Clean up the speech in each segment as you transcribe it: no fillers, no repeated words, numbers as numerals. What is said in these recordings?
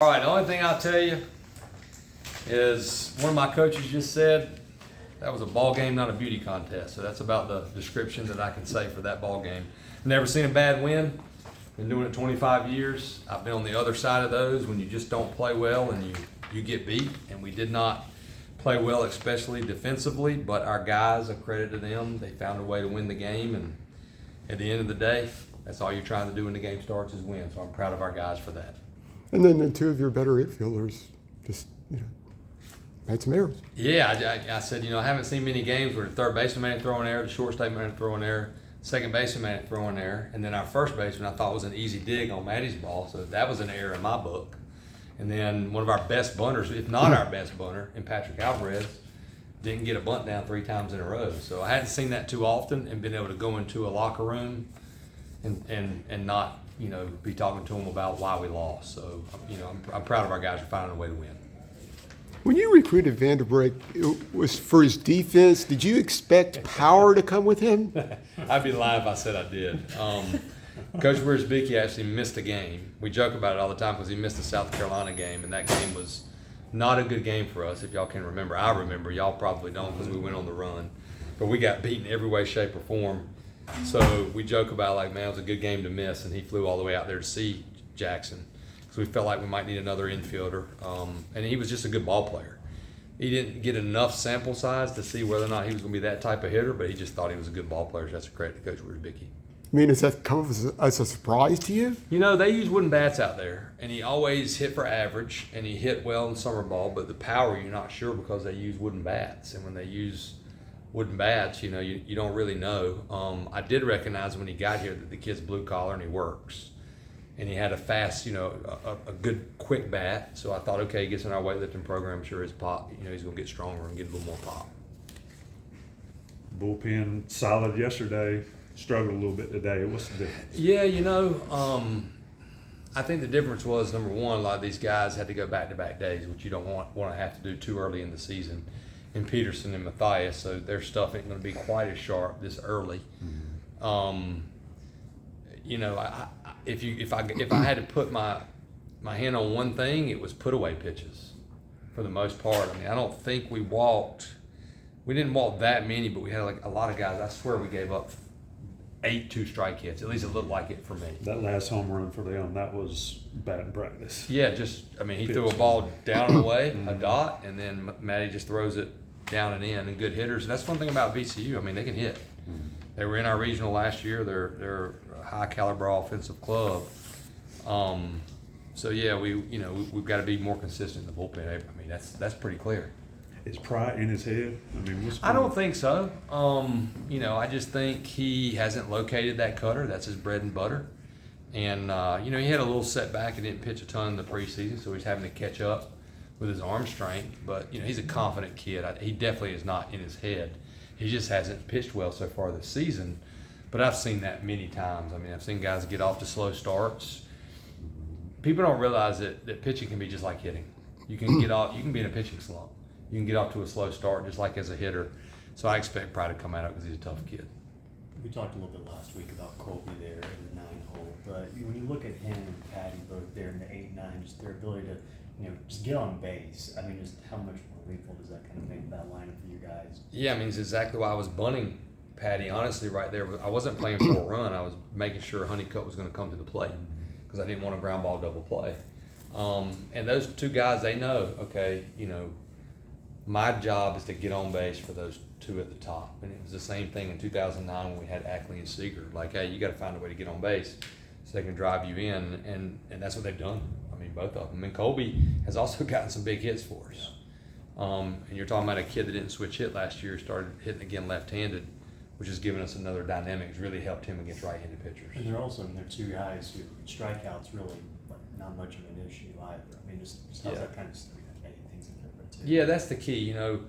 All right, the only thing I'll tell you is one of my coaches just said that was a ball game, not a beauty contest. So that's about the description that I can say for that ball game. Never seen a bad win. Been doing it 25 years. I've been on the other side of those when you just don't play well and you get beat. And we did not play well, especially defensively, but our guys, a credit to them, they found a way to win the game. And at the end of the day, that's all you're trying to do when the game starts is win. So I'm proud of our guys for that. And then the two of your better infielders just, made some errors. Yeah, I said, I haven't seen many games where the third baseman made a throw in error, the shortstop made a throw in error, second baseman made a throw in error, and then our first baseman I thought was an easy dig on Maddie's ball, so that was an error in my book. And then one of our best bunters, if not our best bunter, in Patrick Alvarez, didn't get a bunt down 3 times in a row. So I hadn't seen that too often and been able to go into a locker room and not, be talking to them about why we lost. So, I'm proud of our guys for finding a way to win. When you recruited Vanderbrake, it was for his defense. Did you expect power to come with him? I'd be lying if I said I did. Coach Wiersbicki actually missed a game. We joke about it all the time because he missed the South Carolina game, and that game was not a good game for us, if y'all can remember. I remember. Y'all probably don't because we went on the run. But we got beaten every way, shape, or form. So we joke about man, it was a good game to miss, and he flew all the way out there to see Jackson. So we felt like we might need another infielder. And he was just a good ball player. He didn't get enough sample size to see whether or not he was going to be that type of hitter, but he just thought he was a good ball player. So that's a credit to Coach Wiersbicki. I mean, does that come as a surprise to you? They use wooden bats out there, and he always hit for average, and he hit well in summer ball, but the power, you're not sure because they use wooden bats. And when they use wooden bats, you don't really know. I did recognize when he got here that the kid's blue collar and he works. And he had a fast, a good, quick bat. So I thought, okay, he gets in our weightlifting program, sure his pop, he's going to get stronger and get a little more pop. Bullpen solid yesterday, struggled a little bit today. What's the difference? Yeah, I think the difference was, number one, a lot of these guys had to go back-to-back days, which you don't want to have to do too early in the season. And Peterson and Matthias, so their stuff ain't going to be quite as sharp this early. Mm-hmm. If I had to put my hand on one thing, it was put away pitches for the most part. I don't think we didn't walk that many, but we had a lot of guys. I swear we gave up 8 2-strike hits. At least it looked like it for me. That last home run for them, that was bad in practice. Yeah, he threw a ball down and away, a dot, and then Matty just throws it down and in, and good hitters. And that's one thing about VCU. They can hit. Mm-hmm. They were in our regional last year. They're a high caliber offensive club. So yeah, we've got to be more consistent in the bullpen. That's pretty clear. Is pride in his head? I don't think so. I just think he hasn't located that cutter. That's his bread and butter. And he had a little setback and didn't pitch a ton in the preseason, so he's having to catch up with his arm strength. But he's a confident kid. He definitely is not in his head. He just hasn't pitched well so far this season. But I've seen that many times. I've seen guys get off to slow starts. People don't realize that pitching can be just like hitting. You can be in a pitching slump. You can get off to a slow start just like as a hitter. So I expect Pride to come out because he's a tough kid. We talked a little bit last week about Colby there in the 9-hole, but when you look at him and Patty both there in the 8-9, just their ability to, just get on base. Just how much more lethal does that kind of make that lineup for you guys? Yeah, it's exactly why I was bunting Patty, honestly, right there. I wasn't playing for a run. I was making sure Honeycutt was going to come to the plate because I didn't want a ground ball double play. And those two guys, they know, okay, my job is to get on base for those two at the top. And it was the same thing in 2009 when we had Ackley and Seeger. Hey, you got to find a way to get on base so they can drive you in. And that's what they've done. Both of them. And Colby has also gotten some big hits for us. And you're talking about a kid that didn't switch hit last year, started hitting again left-handed, which has given us another dynamic. It's really helped him against right-handed pitchers. And they're also, they're two guys who strikeouts really not much of an issue either. Just how's that kind of stuff? Things like that too. Yeah, that's the key, And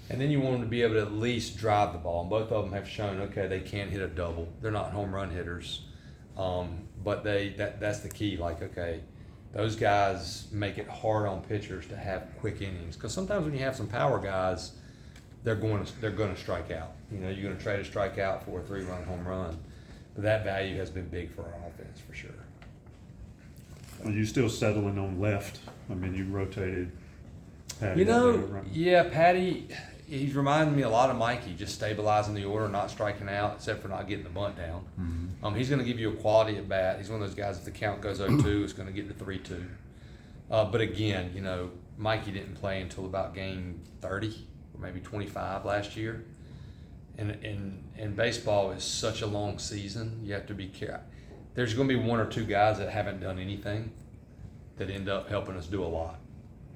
then you want them to be able to at least drive the ball. And both of them have shown, okay, they can hit a double. They're not home run hitters, but that's the key. Okay, those guys make it hard on pitchers to have quick innings because sometimes when you have some power guys, they're going to strike out. You're going to trade a strikeout for a 3-run home run. But that value has been big for our offense for sure. Are you still settling on left? I mean, you rotated Patty. You out know, there, right? yeah, Patty, he's reminding me a lot of Mikey, just stabilizing the order, not striking out, except for not getting the bunt down. He's going to give you a quality at bat. He's one of those guys, if the count goes 0-2, it's going to get to 3-2. But again, you know, Mikey didn't play until about game 30 or maybe 25 last year. And baseball is such a long season. You have to be careful. There's going to be one or two guys that haven't done anything that end up helping us do a lot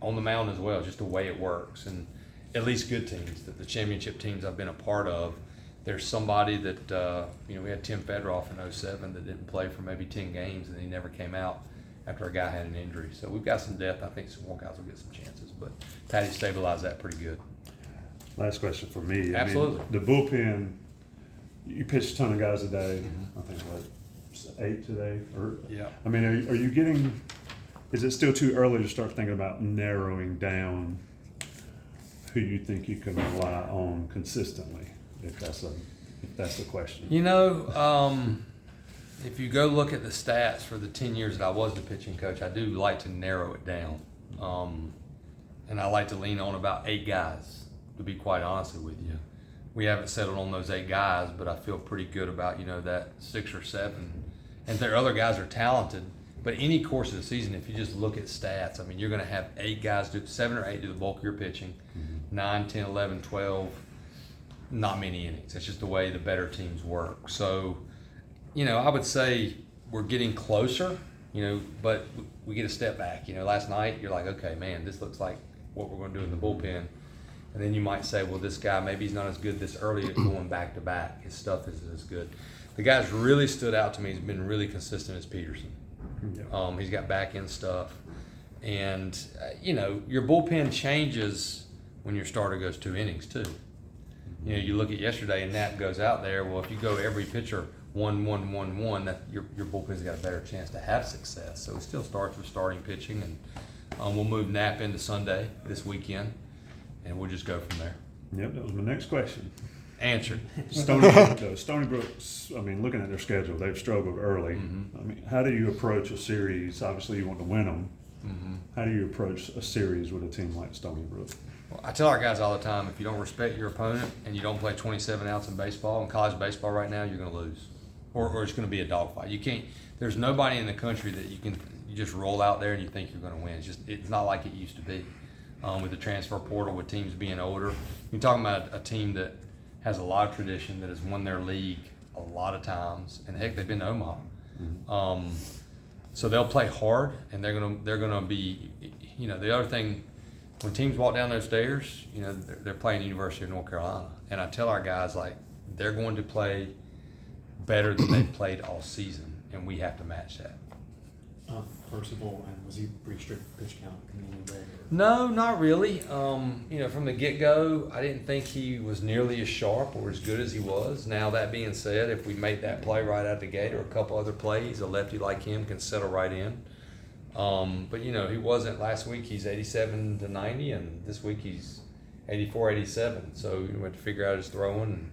on the mound as well, just the way it works. And at least good teams, the championship teams I've been a part of, there's somebody that, you know, we had Tim Fedroff in 2007 that didn't play for maybe 10 games and he never came out after a guy had an injury. So we've got some depth. I think some more guys will get some chances, but Patty stabilized that pretty good. Last question for me. Absolutely. I mean, the bullpen, you pitched a ton of guys today. I think, what, 8 today? Or, Yeah. I mean, are you getting, is it still too early to start thinking about narrowing down who you think you can rely on consistently, if that's the question? You know, if you go look at the stats for the 10 years that I was the pitching coach, I do like to narrow it down. And I like to lean on about 8 guys, to be quite honest with you. We haven't settled on those 8 guys, but I feel pretty good about, you know, that 6 or 7. And their other guys are talented, but any course of the season, if you just look at stats, I mean, you're going to have 8 guys do 7 or 8 do the bulk of your pitching, 9, 10, 11, 12, not many innings. It's just the way the better teams work. So, you know, I would say we're getting closer, you know, but we get a step back. You know, last night you're like, okay, man, this looks like what we're going to do in the bullpen. And then you might say, well, this guy, maybe he's not as good this early at going back to back. His stuff isn't as good. The guy's really stood out to me. He's been really consistent as Peterson. Yeah. He's got back end stuff. And, you know, your bullpen changes when your starter goes 2 innings too. You know, you look at yesterday and Nat goes out there. Well, if you go every pitcher 1-1-1-1, that your bullpen's got a better chance to have success. So it still starts with starting pitching, and we'll move Nap into Sunday this weekend, and we'll just go from there. Yep, that was my next question. Answered. Stony Brook's, I mean, looking at their schedule, they've struggled early. I mean, how do you approach a series? Obviously, you want to win them. How do you approach a series with a team like Stony Brook? Well, I tell our guys all the time, if you don't respect your opponent and you don't play 27 outs in baseball, in college baseball right now, you're going to lose. Or it's going to be a dogfight. You can't. There's nobody in the country that you just roll out there and you think you're going to win. It's not like it used to be. With the transfer portal, with teams being older, you're talking about a team that has a lot of tradition, that has won their league a lot of times, and heck, they've been to Omaha. So they'll play hard, and they're gonna be. You know, the other thing, when teams walk down those stairs, you know, they're playing the University of North Carolina, and I tell our guys, like, they're going to play better than they've played all season, and we have to match that. Percival, and was he pretty strict pitch count coming in there? No, not really. You know, from the get-go, I didn't think he was nearly as sharp or as good as he was. Now, that being said, if we made that play right out the gate or a couple other plays, a lefty like him can settle right in. But, you know, he wasn't. Last week he's 87 to 90, and this week he's 84, 87. So we have to figure out his throwing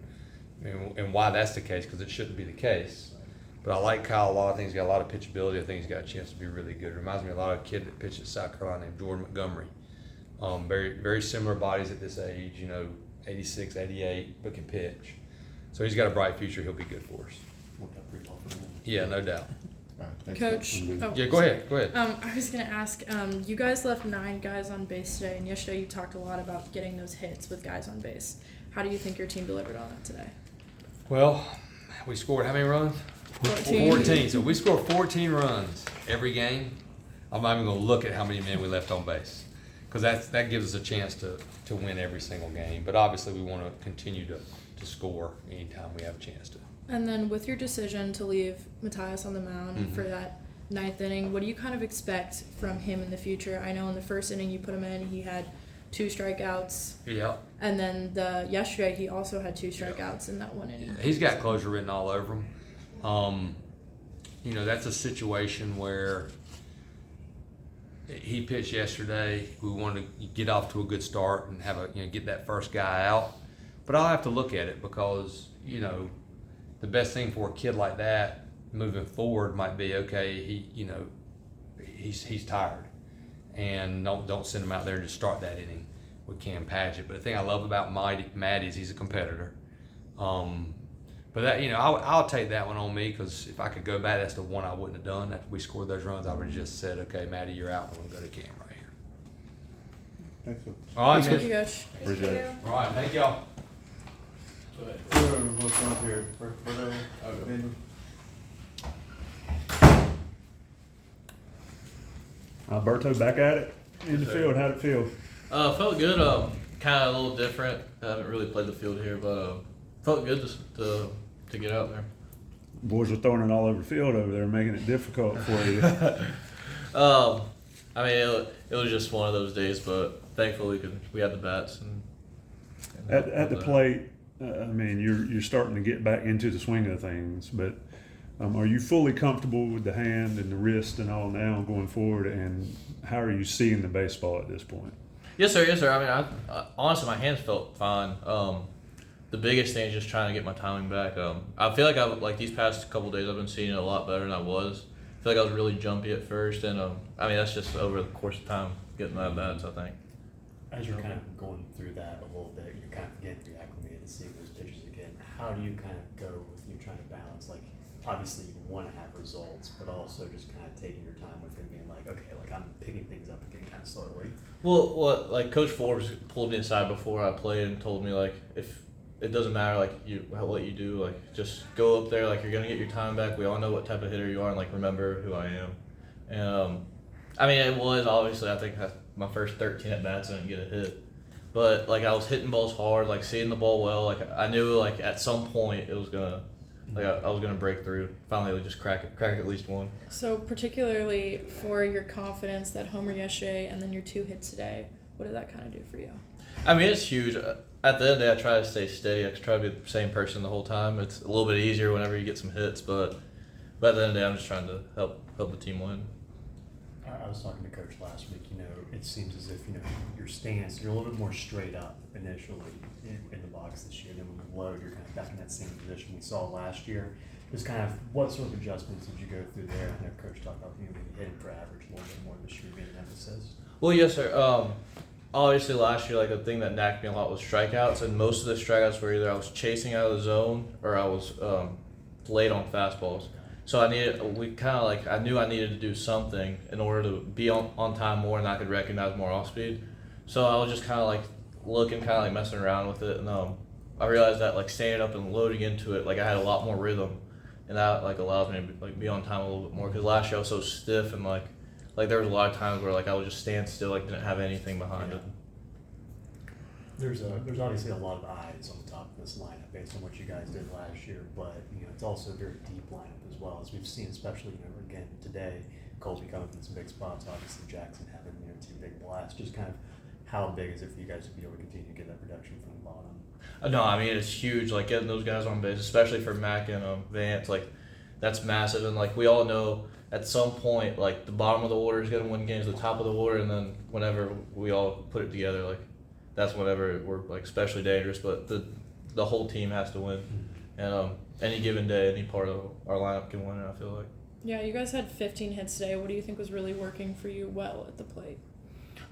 and why that's the case, because it shouldn't be the case. But I like Kyle a lot. I think he's got a lot of pitchability. I think he's got a chance to be really good. It reminds me a lot of a kid that pitched at South Carolina named Jordan Montgomery. Very, very similar bodies at this age, you know, 86, 88, but can pitch. So he's got a bright future. He'll be good for us. Worked out pretty well for him. Yeah, no doubt. Coach, Yeah, go ahead. I was gonna ask. You guys left 9 guys on base today, and yesterday you talked a lot about getting those hits with guys on base. How do you think your team delivered on that today? Well, we scored how many runs? 14. So we score 14 runs every game. I'm not even going to look at how many men we left on base, because that gives us a chance to win every single game. But obviously we want to continue to score anytime we have a chance to. And then with your decision to leave Matthias on the mound for that 9th inning, what do you kind of expect from him in the future? I know in the first inning you put him in, he had 2 strikeouts. Yeah. And then yesterday he also had 2 strikeouts in that 1 inning. He's got closure written all over him. You know, that's a situation where he pitched yesterday. We wanted to get off to a good start and get that first guy out. But I'll have to look at it, because, you know, the best thing for a kid like that moving forward might be, okay, he's tired, and don't send him out there and just start that inning with Cam Padgett. But the thing I love about Maddie is he's a competitor. But that, I'll take that one on me, because if I could go back, that's the one I wouldn't have done. After we scored those runs, I would have just said, okay, Maddie, you're out. I'm going to go to Cam right here. Thanks. All right, Thank you, man. Coach. Appreciate it. All right, thank y'all. What's up here? Alberto, back at it in the field. How'd it feel? Felt good. Kind of a little different. I haven't really played the field here, but felt good to get out there. Boys were throwing it all over the field over there, making it difficult for you. I mean, it was just one of those days, but thankfully we had the bats and At the plate, I mean, you're starting to get back into the swing of things, but are you fully comfortable with the hand and the wrist and all now going forward? And how are you seeing the baseball at this point? Yes, sir. Yes, sir. I mean, honestly, my hands felt fine. The biggest thing is just trying to get my timing back. I feel like these past couple days I've been seeing it a lot better than I was. I feel like I was really jumpy at first, and I mean that's just over the course of time getting my bats, I think. As you're kind of going through that a little bit, you're kind of getting reacclimated to seeing those pitches again. How do you kind of go with you trying to balance, like, obviously you want to have results, but also just kind of taking your time with it, being like, okay, like I'm picking things up again kind of slowly. Well, like Coach Forbes pulled me aside before I played and told me, like, if it doesn't matter, like what you do, like just go up there, like you're gonna get your time back. We all know what type of hitter you are, and like remember who I am. And I mean, it was obviously, I think my first 13 at bats I didn't get a hit, but like I was hitting balls hard, like seeing the ball well. Like I knew like at some point it was gonna, like I was gonna break through. Finally, like, just crack at least one. So particularly for your confidence, that homer yesterday and then your 2 hits today, what did that kind of do for you? I mean, it's huge. At the end of the day, I try to stay steady. I try to be the same person the whole time. It's a little bit easier whenever you get some hits, but at the end of the day, I'm just trying to help the team win. I was talking to Coach last week. It seems as if your stance, you're a little bit more straight up initially in the box this year. Then when you load, you're kind of back in that same position we saw last year. Just kind of what sort of adjustments did you go through there? I know Coach talked about maybe hitting for average a little bit more this year being an emphasis. Well, yes, sir. Obviously, last year, like the thing that nacked me a lot was strikeouts, and most of the strikeouts were either I was chasing out of the zone or I was late on fastballs. So I knew I needed to do something in order to be on time more, and I could recognize more off speed. So I was just kind of like looking, kind of like messing around with it, and I realized that like standing up and loading into it, like I had a lot more rhythm, and that like allows me to be on time a little bit more. Because last year I was so stiff, and like there was a lot of times where like I would just stand still, like didn't have anything behind it. There's obviously a lot of eyes on the top of this lineup based on what you guys did last year, but it's also a very deep lineup as well, as we've seen, especially again today, Colby coming from some big spots, obviously Jackson having 2 big blasts. Just kind of how big is it for you guys to be able to continue to get that production from the bottom? No, I mean it's huge. Like getting those guys on base, especially for Mac and Vance, like that's massive. And like we all know, at some point, like the bottom of the order is gonna win games, the top of the order, and then whenever we all put it together, like that's whenever we're like especially dangerous. But the whole team has to win, and any given day, any part of our lineup can win it, I feel like. Yeah, you guys had 15 hits today. What do you think was really working for you well at the plate?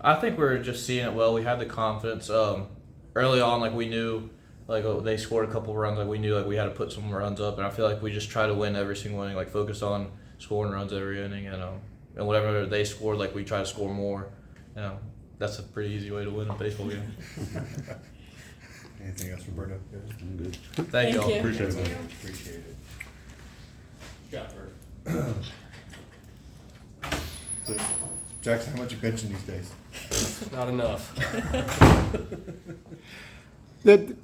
I think we're just seeing it well. We had the confidence. Early on, like we knew, like they scored a couple runs, like we knew like we had to put some runs up, and I feel like we just try to win every single inning, like focus on scoring runs every inning, and whatever they scored, like we try to score more. That's a pretty easy way to win a baseball game. Anything else, Roberto? I'm good. Thank y'all. you. Appreciate it. Appreciate it. So, Jackson, how much you benching these days? Not enough.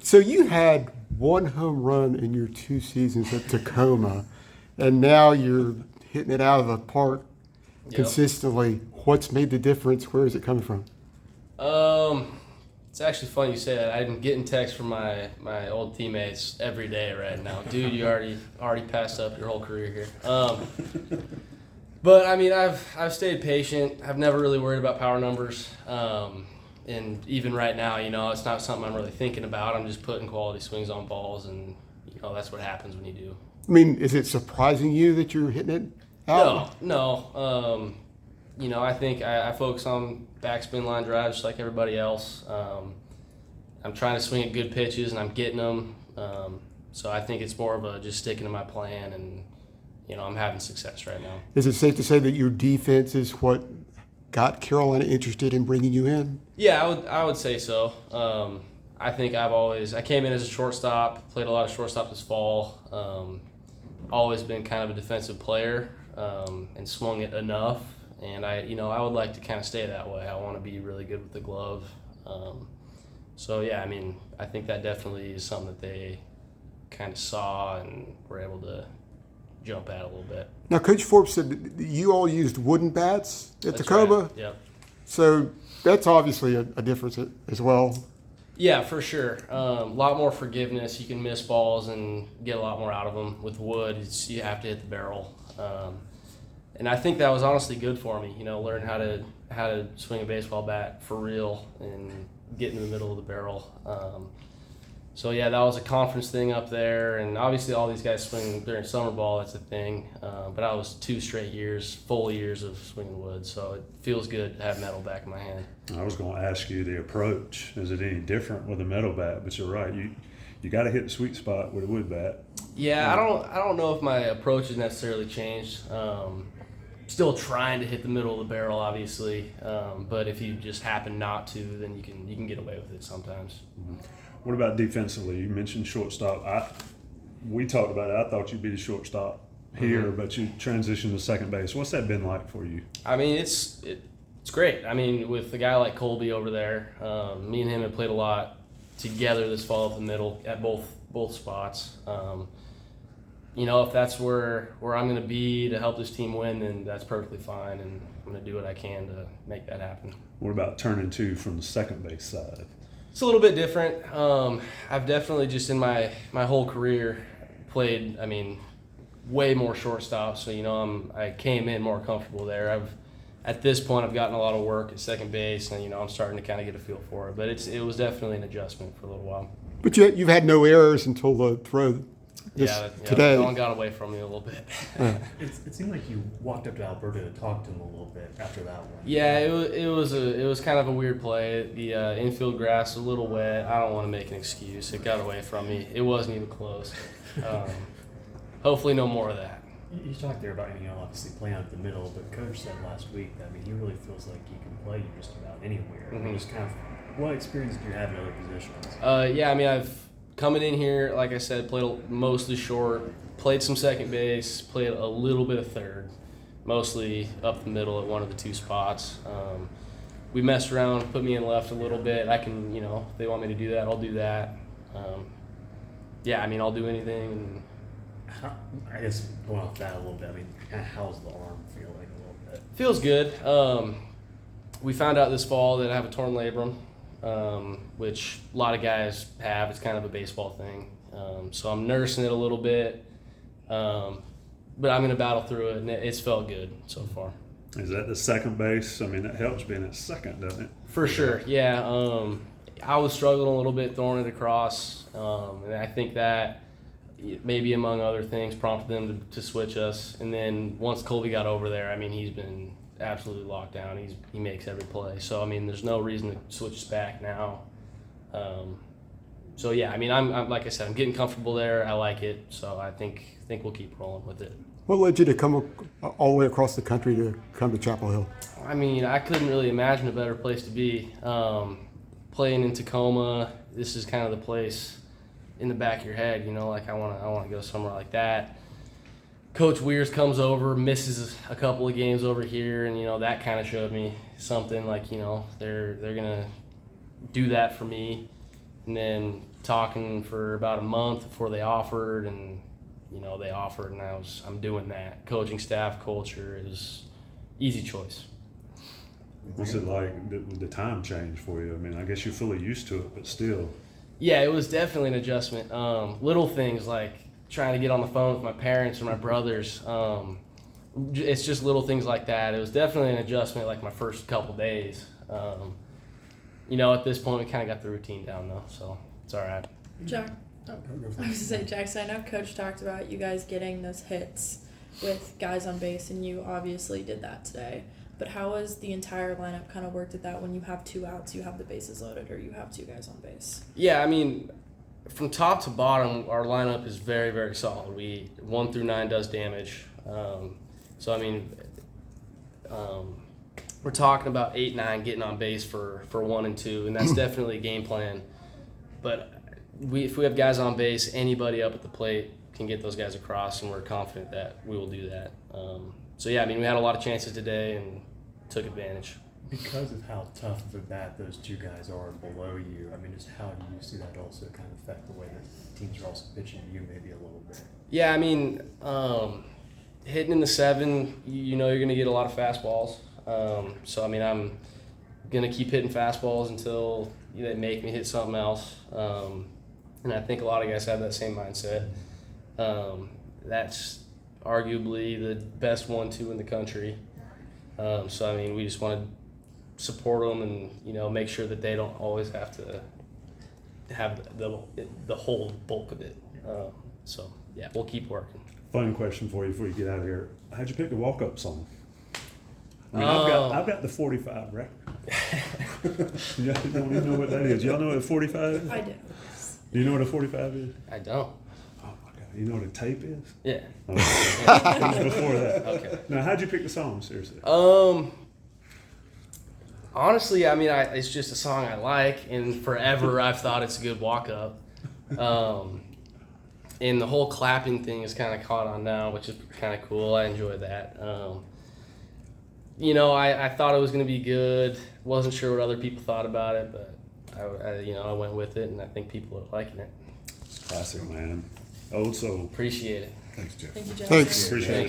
So you had 1 home run in your 2 seasons at Tacoma, and now you're hitting it out of the park Yep. consistently. What's made the difference? Where is it coming from? It's actually funny you say that. I'm getting texts from my old teammates every day right now. Dude, you already passed up your whole career here. But I mean, I've stayed patient. I've never really worried about power numbers. And even right now, it's not something I'm really thinking about. I'm just putting quality swings on balls, and that's what happens when you do. I mean, is it surprising you that you're hitting it out? No. you know, I think I focus on backspin line drives just like everybody else. I'm trying to swing at good pitches and I'm getting them. So I think it's more of a just sticking to my plan, and you know, I'm having success right now. Is it safe to say that your defense is what got Carolina interested in bringing you in? Yeah, I would say so. I think I came in as a shortstop, played a lot of shortstop this fall. Always been kind of a defensive player, and swung it enough. And I would like to kind of stay that way. I want to be really good with the glove. So yeah, I mean, I think that definitely is something that they kind of saw and were able to jump at a little bit. Now, Coach Forbes said that you all used wooden bats at That's Tacoma. right. Yep. So that's obviously a difference as well. Yeah, for sure. A lot more forgiveness. You can miss balls and get a lot more out of them. With wood, you have to hit the barrel. And I think that was honestly good for me. You know, learn how to swing a baseball bat for real and get in the middle of the barrel. So yeah, that was a conference thing up there, and obviously all these guys swing during summer ball. That's a thing. But I was 2 straight years, full years of swinging wood, so it feels good to have metal back in my hand. I was going to ask you the approach. Is it any different with a metal bat? But you're right. You got to hit the sweet spot with a wood bat. Yeah, I don't know if my approach has necessarily changed. Still trying to hit the middle of the barrel, obviously. But if you just happen not to, then you can get away with it sometimes. Mm-hmm. What about defensively? You mentioned shortstop. We talked about it. I thought you'd be the shortstop here, but you transitioned to second base. What's that been like for you? I mean, it's great. I mean, with a guy like Colby over there, me and him have played a lot together this fall up the middle at both spots. You know, if that's where I'm going to be to help this team win, then that's perfectly fine, and I'm going to do what I can to make that happen. What about turning two from the second base side? It's a little bit different. I've definitely just in my whole career played, I mean, way more shortstop. So, you know, I came in more comfortable there. At this point, I've gotten a lot of work at second base, and, you know, I'm starting to kind of get a feel for it. But it was definitely an adjustment for a little while. But you've had no errors until the throw today. That one got away from me a little bit. It seemed like you walked up to Alberto to talk to him a little bit after that one. Yeah, it was kind of a weird play. The infield grass was a little wet. I don't want to make an excuse. It got away from me. It wasn't even close. Hopefully, no more of that. You talked there about, you know, obviously playing out the middle, but Coach said last week that, I mean, he really feels like he can play you just about anywhere. I mean, just kind of, what experience do you have in other positions? Yeah, I mean, I've coming in here, like I said, played mostly short, played some second base, played a little bit of third, mostly up the middle at one of the 2 spots. We messed around, put me in left a little bit. I can, you know, if they want me to do that, I'll do that. Yeah, I mean, I'll do anything. And I guess going off that a little bit, I mean, kind of how's the arm feel like a little bit? feels good. We found out this fall that I have a torn labrum, which a lot of guys have. It's kind of a baseball thing. So I'm nursing it a little bit, but I'm going to battle through it, and it's felt good so far. Is that the second base? I mean, that helps being at second, doesn't it? For sure, yeah. I was struggling a little bit throwing it across, and I think that maybe among other things prompted them to switch us. And then once Colby got over there, I mean, he's been absolutely locked down. He makes every play. So, I mean, there's no reason to switch us back now. So, yeah, I mean, I'm like I said, I'm getting comfortable there. I like it. So I think we'll keep rolling with it. What led you to come all the way across the country to come to Chapel Hill? I mean, I couldn't really imagine a better place to be. Playing in Tacoma, this is kind of the place in the back of your head, you know, like I want to go somewhere like that. Coach Weirs comes over, misses a couple of games over here, and, you know, that kind of showed me something like, you know, they're going to do that for me. And then talking for about a month before they offered, and, you know, they offered, and I'm doing that. Coaching staff, culture is easy choice. What's it like, the time change for you? I mean, I guess you're fully used to it, but still. Yeah, it was definitely an adjustment. Little things like trying to get on the phone with my parents or my brothers. It's just little things like that. It was definitely an adjustment like my first couple days. You know, at this point, we kind of got the routine down, though, so it's all right. Jack, I was going to say, Jackson, I know Coach talked about you guys getting those hits with guys on base, and you obviously did that today. But how has the entire lineup kind of worked at that when you have 2 outs, you have the bases loaded, or you have 2 guys on base? Yeah, I mean, from top to bottom, our lineup is very, very solid. 1 through 9 does damage. So I mean, we're talking about 8, 9 getting on base for 1 and 2, and that's definitely a game plan. But if we have guys on base, anybody up at the plate can get those guys across, and we're confident that we will do that. So yeah, I mean, we had a lot of chances today and took advantage. Because of how tough of a bat those 2 guys are below you, I mean, just how do you see that also kind of affect the way that teams are also pitching to you maybe a little bit? Yeah, I mean, hitting in the 7, you know you're going to get a lot of fastballs. So, I mean, I'm going to keep hitting fastballs until they make me hit something else. And I think a lot of guys have that same mindset. That's arguably the best 1-2 in the country. So, I mean, we just want to support them and, you know, make sure that they don't always have to have the whole bulk of it. So, yeah, we'll keep working. Fun question for you before you get out of here. How'd you pick the walk-up song? I mean, I've got the 45 record. Y'all don't even know what that is. Y'all know what a 45 is? I do. Do you know what a 45 is? I don't. Oh my God. You know what a tape is? Yeah. Oh, it was before that. Okay. Now, how'd you pick the song, seriously? Honestly, I mean, it's just a song I like, and forever I've thought it's a good walk-up. And the whole clapping thing is kind of caught on now, which is kind of cool. I enjoy that. You know, I thought it was going to be good. Wasn't sure what other people thought about it, but I went with it, and I think people are liking it. It's classic, man. Old soul. Appreciate it. Thanks, Jeff. Thank you, Jeff. Thanks. Appreciate it.